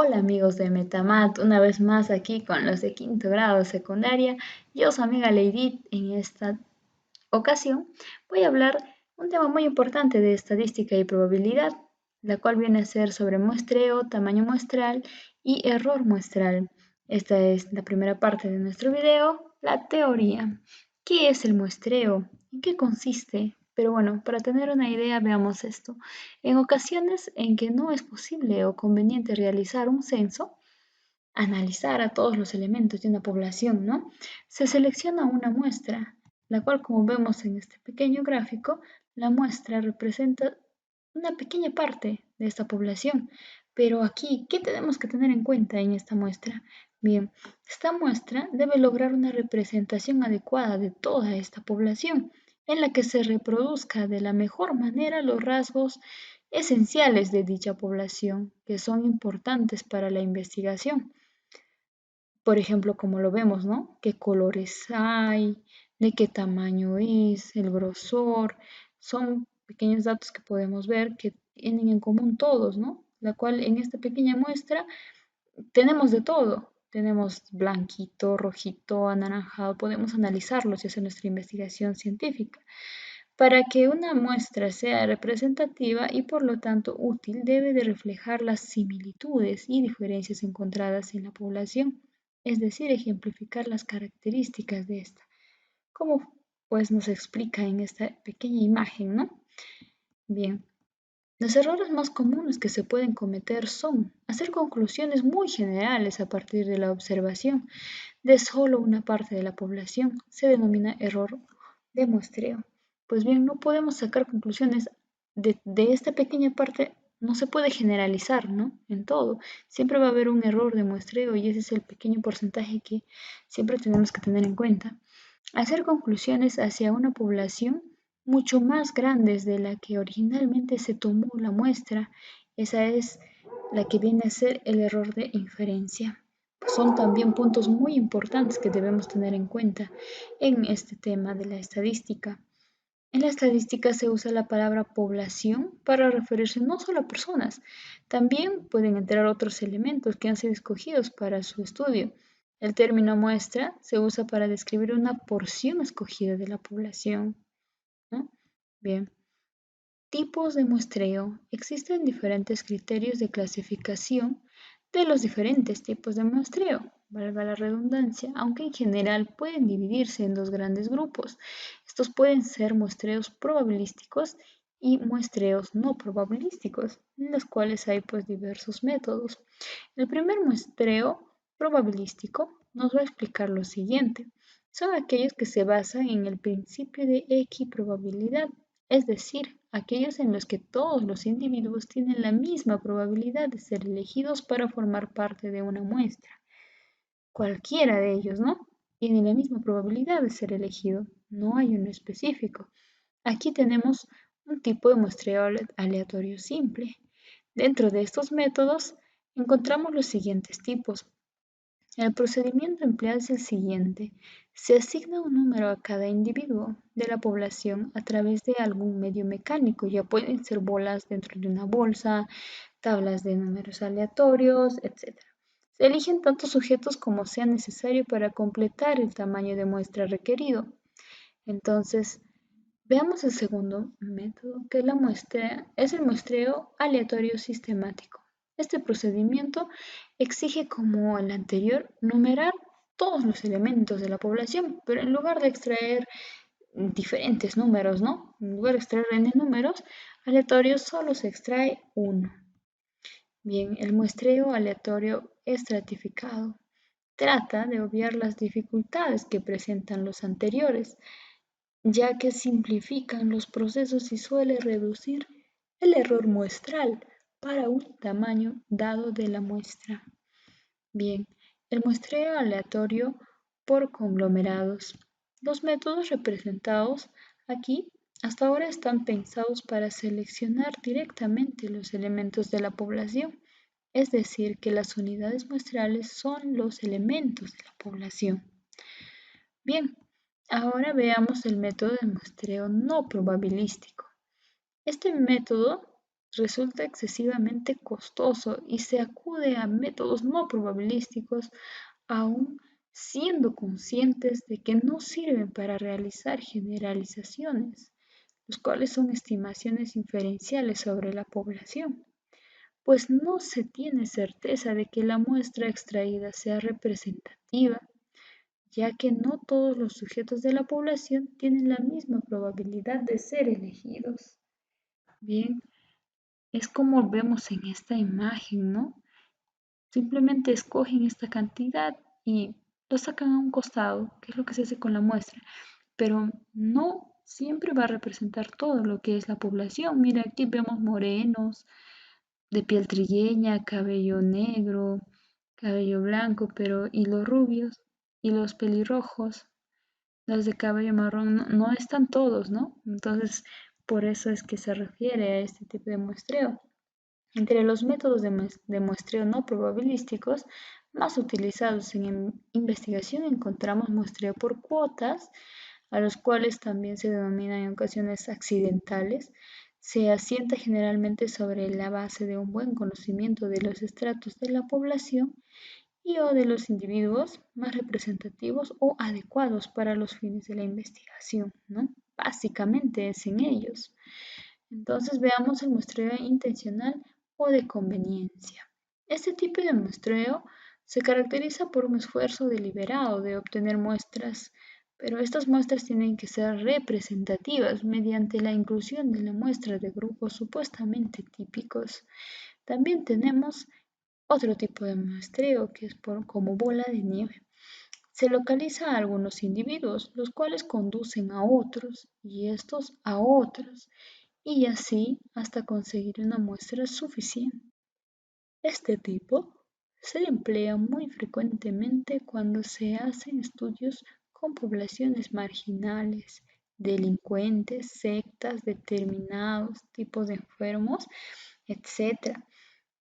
Hola amigos de Metamat, una vez más aquí con los de quinto grado de secundaria. Yo, su amiga Lady, en esta ocasión voy a hablar un tema muy importante de estadística y probabilidad, la cual viene a ser sobre muestreo, tamaño muestral y error muestral. Esta es la primera parte de nuestro video, la teoría. ¿Qué es el muestreo? ¿En qué consiste? Pero bueno, para tener una idea, veamos esto. En ocasiones en que no es posible o conveniente realizar un censo, analizar a todos los elementos de una población, ¿no? Se selecciona una muestra, la cual, como vemos en este pequeño gráfico, la muestra representa una pequeña parte de esta población. Pero aquí, ¿qué tenemos que tener en cuenta en esta muestra? Bien, esta muestra debe lograr una representación adecuada de toda esta población, en la que se reproduzca de la mejor manera los rasgos esenciales de dicha población, que son importantes para la investigación. Por ejemplo, como lo vemos, ¿no? ¿Qué colores hay? ¿De qué tamaño es? El grosor. Son pequeños datos que podemos ver que tienen en común todos, ¿no? La cual en esta pequeña muestra tenemos de todo. Tenemos blanquito, rojito, anaranjado. Podemos analizarlos y hacer nuestra investigación científica. Para que una muestra sea representativa y por lo tanto útil, debe de reflejar las similitudes y diferencias encontradas en la población, es decir, ejemplificar las características de esta, como pues nos explica en esta pequeña imagen, ¿no? Bien, los errores más comunes que se pueden cometer son hacer conclusiones muy generales a partir de la observación de solo una parte de la población. Se denomina error de muestreo. Pues bien, no podemos sacar conclusiones de esta pequeña parte, no se puede generalizar, ¿no? En todo. Siempre va a haber un error de muestreo y ese es el pequeño porcentaje que siempre tenemos que tener en cuenta. Hacer conclusiones hacia una población mucho más grandes de la que originalmente se tomó la muestra. Esa es la que viene a ser el error de inferencia. Son también puntos muy importantes que debemos tener en cuenta en este tema de la estadística. En la estadística se usa la palabra población para referirse no solo a personas, también pueden entrar otros elementos que han sido escogidos para su estudio. El término muestra se usa para describir una porción escogida de la población, ¿no? Bien. Tipos de muestreo. Existen diferentes criterios de clasificación de los diferentes tipos de muestreo, valga la redundancia, aunque en general pueden dividirse en dos grandes grupos. Estos pueden ser muestreos probabilísticos y muestreos no probabilísticos, en los cuales hay pues diversos métodos. El primer muestreo probabilístico nos va a explicar lo siguiente. Son aquellos que se basan en el principio de equiprobabilidad, es decir, aquellos en los que todos los individuos tienen la misma probabilidad de ser elegidos para formar parte de una muestra. Cualquiera de ellos, ¿no? Tiene la misma probabilidad de ser elegido, no hay uno específico. Aquí tenemos un tipo de muestreo aleatorio simple. Dentro de estos métodos encontramos los siguientes tipos. El procedimiento empleado es el siguiente. Se asigna un número a cada individuo de la población a través de algún medio mecánico. Ya pueden ser bolas dentro de una bolsa, tablas de números aleatorios, etc. Se eligen tantos sujetos como sea necesario para completar el tamaño de muestra requerido. Entonces, veamos el segundo método, que la muestra es el muestreo aleatorio sistemático. Este procedimiento exige, como el anterior, numerar todos los elementos de la población, pero en lugar de extraer diferentes números, ¿no? En lugar de extraer n números aleatorios, solo se extrae uno. Bien, el muestreo aleatorio estratificado trata de obviar las dificultades que presentan los anteriores, ya que simplifican los procesos y suele reducir el error muestral para un tamaño dado de la muestra. Bien, el muestreo aleatorio por conglomerados. Los métodos representados aquí hasta ahora están pensados para seleccionar directamente los elementos de la población, es decir, que las unidades muestrales son los elementos de la población. Bien, ahora veamos el método de muestreo no probabilístico. Este método resulta excesivamente costoso y se acude a métodos no probabilísticos, aún siendo conscientes de que no sirven para realizar generalizaciones, los cuales son estimaciones inferenciales sobre la población, pues no se tiene certeza de que la muestra extraída sea representativa, ya que no todos los sujetos de la población tienen la misma probabilidad de ser elegidos. Bien, es como vemos en esta imagen, ¿no? Simplemente escogen esta cantidad y lo sacan a un costado, que es lo que se hace con la muestra, pero no siempre va a representar todo lo que es la población. Mira, aquí vemos morenos, de piel trigueña, cabello negro, cabello blanco, pero y los rubios y los pelirrojos, los de cabello marrón, no están todos, ¿no? Entonces, por eso es que se refiere a este tipo de muestreo. Entre los métodos de muestreo no probabilísticos más utilizados en investigación encontramos muestreo por cuotas, a los cuales también se denominan en ocasiones accidentales. Se asienta generalmente sobre la base de un buen conocimiento de los estratos de la población y o de los individuos más representativos o adecuados para los fines de la investigación, ¿no? Básicamente es en ellos. Entonces veamos el muestreo intencional o de conveniencia. Este tipo de muestreo se caracteriza por un esfuerzo deliberado de obtener muestras, pero estas muestras tienen que ser representativas mediante la inclusión de la muestra de grupos supuestamente típicos. También tenemos otro tipo de muestreo que es como bola de nieve. Se localiza a algunos individuos, los cuales conducen a otros y estos a otros, y así hasta conseguir una muestra suficiente. Este tipo se emplea muy frecuentemente cuando se hacen estudios con poblaciones marginales, delincuentes, sectas, determinados tipos de enfermos, etc.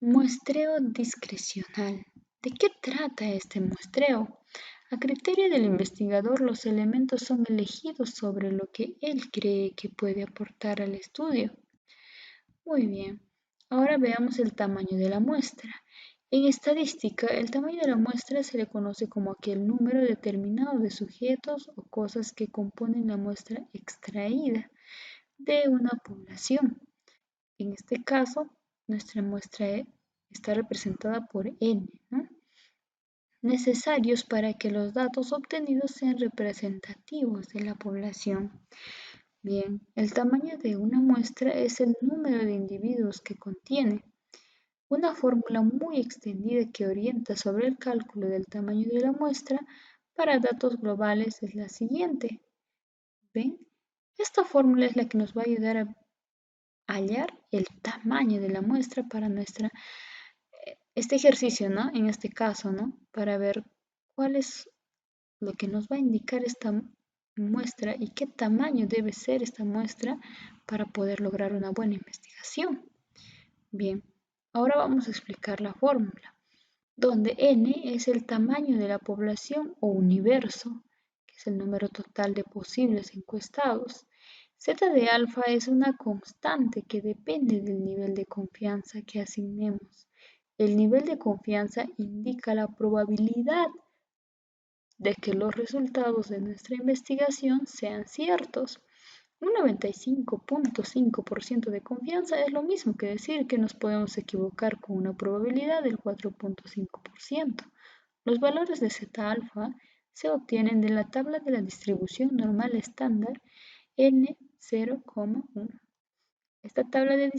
Muestreo discrecional. ¿De qué trata este muestreo? A criterio del investigador, los elementos son elegidos sobre lo que él cree que puede aportar al estudio. Muy bien, ahora veamos el tamaño de la muestra. En estadística, el tamaño de la muestra se le conoce como aquel número determinado de sujetos o cosas que componen la muestra extraída de una población. En este caso, nuestra muestra está representada por n, ¿no? Necesarios para que los datos obtenidos sean representativos de la población. Bien, el tamaño de una muestra es el número de individuos que contiene. Una fórmula muy extendida que orienta sobre el cálculo del tamaño de la muestra para datos globales es la siguiente. ¿Ven? Esta fórmula es la que nos va a ayudar a hallar el tamaño de la muestra para este ejercicio, ¿no? En este caso, ¿no? Para ver cuál es lo que nos va a indicar esta muestra y qué tamaño debe ser esta muestra para poder lograr una buena investigación. Bien, ahora vamos a explicar la fórmula, donde n es el tamaño de la población o universo, que es el número total de posibles encuestados. Z de alfa es una constante que depende del nivel de confianza que asignemos. El nivel de confianza indica la probabilidad de que los resultados de nuestra investigación sean ciertos. Un 95.5% de confianza es lo mismo que decir que nos podemos equivocar con una probabilidad del 4.5%. Los valores de Z-alfa se obtienen de la tabla de la distribución normal estándar N0,1. Esta tabla de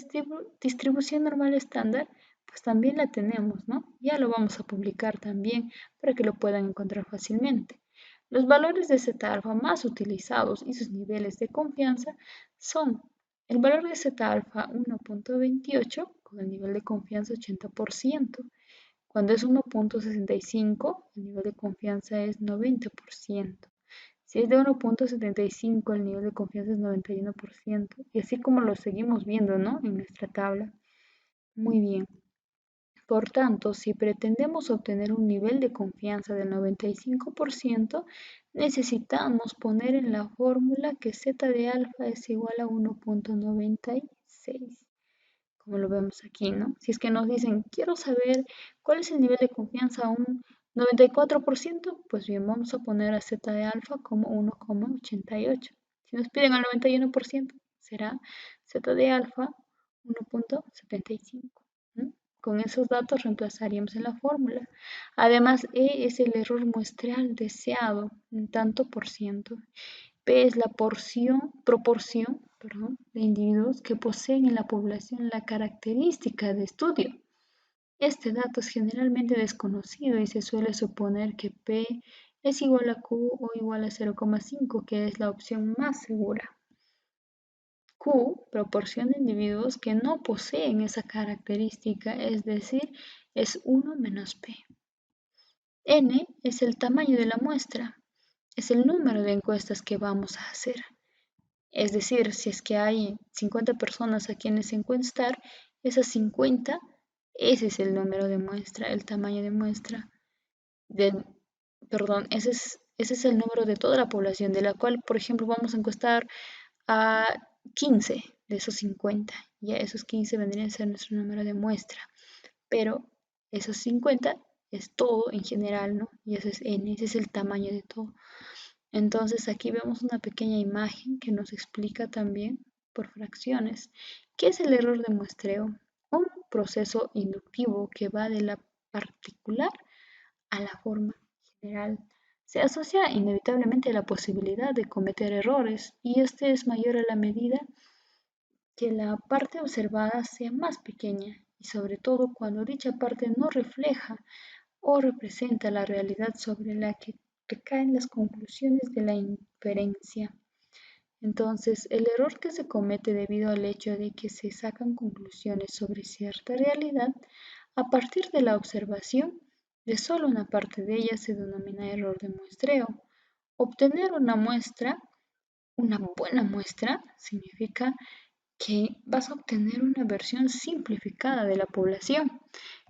distribución normal estándar, pues también la tenemos, ¿no? Ya lo vamos a publicar también para que lo puedan encontrar fácilmente. Los valores de Z-alfa más utilizados y sus niveles de confianza son el valor de Z-alfa 1.28 con el nivel de confianza 80%. Cuando es 1.65, el nivel de confianza es 90%. Si es de 1.75, el nivel de confianza es 91%. Y así como lo seguimos viendo, ¿no? En nuestra tabla. Muy bien. Por tanto, si pretendemos obtener un nivel de confianza del 95%, necesitamos poner en la fórmula que z de alfa es igual a 1.96. como lo vemos aquí, ¿no? Si es que nos dicen, quiero saber cuál es el nivel de confianza a un 94%, pues bien, vamos a poner a Z de alfa como 1,88. Si nos piden al 91%, será Z de alfa 1,75. Con esos datos reemplazaríamos en la fórmula. Además, E es el error muestreal deseado en tanto por ciento. P es la proporción de individuos que poseen en la población la característica de estudio. Este dato es generalmente desconocido y se suele suponer que P es igual a Q o igual a 0,5, que es la opción más segura. Q, proporción de individuos que no poseen esa característica, es decir, es 1 menos P. N es el tamaño de la muestra, es el número de encuestas que vamos a hacer. Es decir, si es que hay 50 personas a quienes encuestar, esas 50, ese es el número de muestra, el tamaño de muestra. Ese es el número de toda la población, de la cual, por ejemplo, vamos a encuestar a 15 de esos 50. Ya esos 15 vendrían a ser nuestro número de muestra. Pero esos 50 es todo en general, ¿no? Y ese es N, ese es el tamaño de todo. Entonces aquí vemos una pequeña imagen que nos explica también por fracciones qué es el error de muestreo. Un proceso inductivo que va de la particular a la forma general. Se asocia inevitablemente a la posibilidad de cometer errores y este es mayor a la medida que la parte observada sea más pequeña y sobre todo cuando dicha parte no refleja o representa la realidad sobre la que recaen las conclusiones de la inferencia. Entonces, el error que se comete debido al hecho de que se sacan conclusiones sobre cierta realidad a partir de la observación de solo una parte de ella se denomina error de muestreo. Obtener una buena muestra, significa que vas a obtener una versión simplificada de la población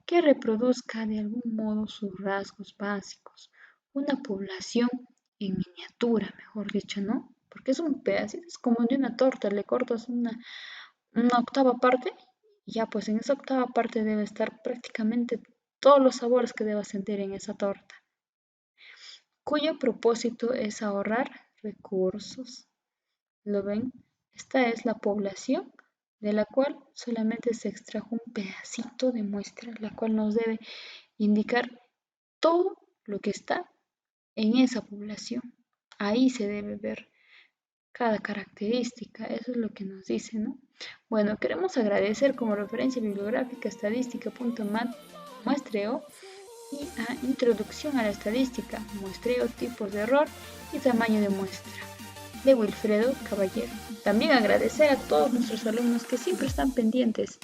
que reproduzca de algún modo sus rasgos básicos. Una población en miniatura, mejor dicho, ¿no? Porque es un pedacito, es como de una torta, le cortas una octava parte y ya pues en esa octava parte debe estar prácticamente todos los sabores que debas sentir en esa torta, cuyo propósito es ahorrar recursos. ¿Lo ven? Esta es la población de la cual solamente se extrajo un pedacito de muestra, la cual nos debe indicar todo lo que está en esa población. Ahí se debe ver cada característica, eso es lo que nos dice, ¿no? Bueno, queremos agradecer como referencia bibliográfica estadística.mat, muestreo y a Introducción a la Estadística, muestreo, tipos de error y tamaño de muestra, de Wilfredo Caballero. También agradecer a todos nuestros alumnos que siempre están pendientes